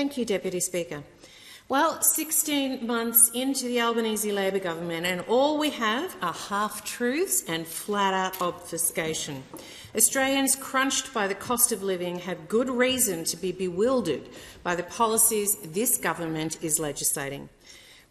Thank you, Deputy Speaker. Well, 16 months into the Albanese Labor government, and all we have are half-truths and flat-out obfuscation. Australians crunched by the cost of living have good reason to be bewildered by the policies this government is legislating.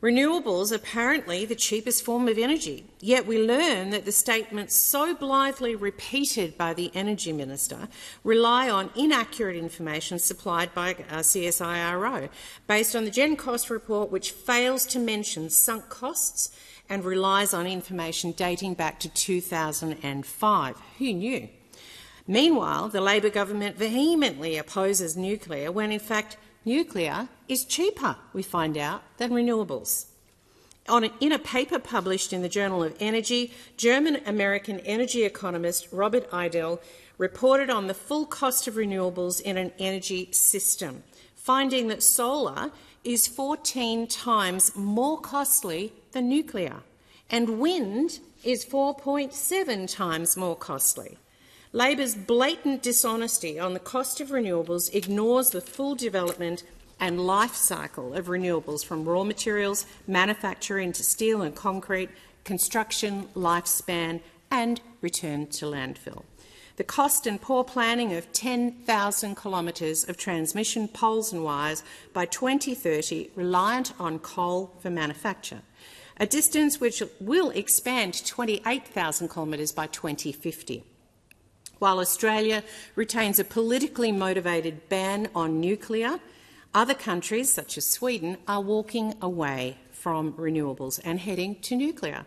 Renewables are apparently the cheapest form of energy, yet we learn that the statements so blithely repeated by the Energy Minister rely on inaccurate information supplied by CSIRO, based on the Gen Cost report, which fails to mention sunk costs and relies on information dating back to 2005. Who knew? Meanwhile, the Labor government vehemently opposes nuclear when, in fact, nuclear is cheaper, we find out, than renewables. In a paper published in the Journal of Energy, German-American energy economist Robert Idel reported on the full cost of renewables in an energy system, finding that solar is 14 times more costly than nuclear, and wind is 4.7 times more costly. Labor's blatant dishonesty on the cost of renewables ignores the full development and life cycle of renewables, from raw materials, manufacture into steel and concrete, construction, lifespan and return to landfill. The cost and poor planning of 10,000 kilometres of transmission poles and wires by 2030 reliant on coal for manufacture, a distance which will expand to 28,000 kilometres by 2050. While Australia retains a politically motivated ban on nuclear, other countries, such as Sweden, are walking away from renewables and heading to nuclear.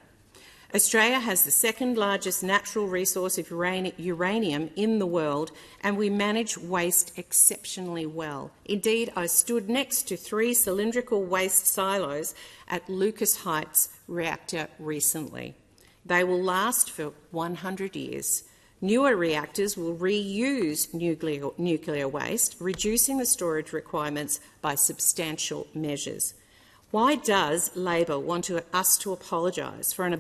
Australia has the second largest natural resource of uranium in the world, and we manage waste exceptionally well. Indeed, I stood next to 3 cylindrical waste silos at Lucas Heights reactor recently. They will last for 100 years. Newer reactors will reuse nuclear waste, reducing the storage requirements by substantial measures. Why does Labor want us to apologise for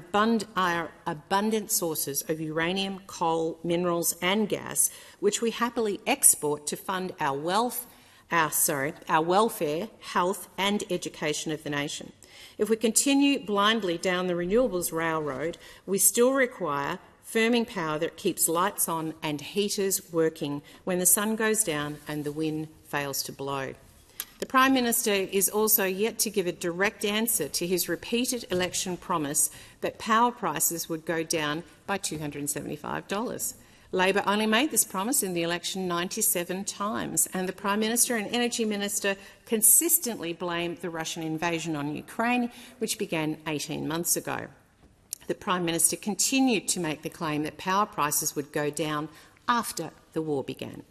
our abundant sources of uranium, coal, minerals and gas, which we happily export to fund our welfare, health and education of the nation? If we continue blindly down the renewables railroad, we still require firming power that keeps lights on and heaters working when the sun goes down and the wind fails to blow. The Prime Minister is also yet to give a direct answer to his repeated election promise that power prices would go down by $275. Labor only made this promise in the election 97 times, and the Prime Minister and Energy Minister consistently blamed the Russian invasion on Ukraine, which began 18 months ago. The Prime Minister continued to make the claim that power prices would go down after the war began.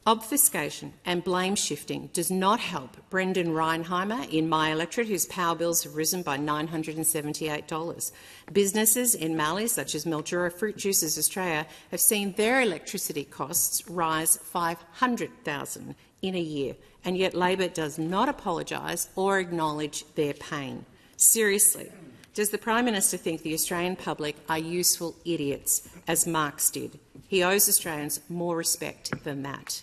Obfuscation and blame shifting does not help Brendan Reinheimer in my electorate, whose power bills have risen by $978. Businesses in Mallee, such as Mildura Fruit Juices Australia, have seen their electricity costs rise $500,000 in a year, and yet Labor does not apologise or acknowledge their pain. Seriously, does the Prime Minister think the Australian public are useful idiots, as Marx did? He owes Australians more respect than that.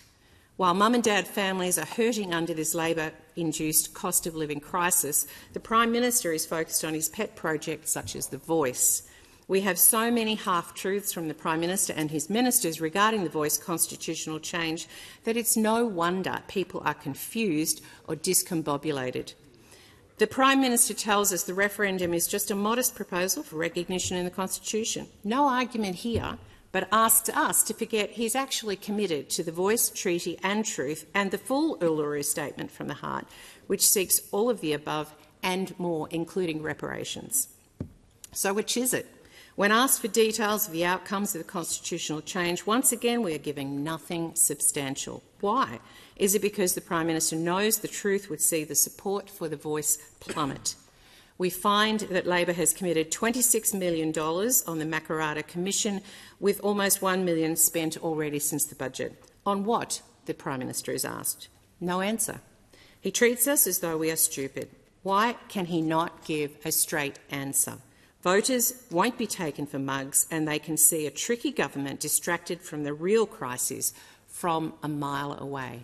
While mum and dad families are hurting under this Labor-induced cost of living crisis, the Prime Minister is focused on his pet projects such as The Voice. We have so many half-truths from the Prime Minister and his ministers regarding The Voice constitutional change that it's no wonder people are confused or discombobulated. The Prime Minister tells us the referendum is just a modest proposal for recognition in the Constitution. No argument here, but asks us to forget he's actually committed to the Voice, Treaty and Truth and the full Uluru Statement from the Heart, which seeks all of the above and more, including reparations. So which is it? When asked for details of the outcomes of the constitutional change, once again we are giving nothing substantial. Why? Is it because the Prime Minister knows the truth would see the support for The Voice plummet? We find that Labor has committed $26 million on the Makarrata Commission, with almost $1 million spent already since the budget. On what? The Prime Minister is asked. No answer. He treats us as though we are stupid. Why can he not give a straight answer? Voters won't be taken for mugs, and they can see a tricky government distracted from the real crisis from a mile away.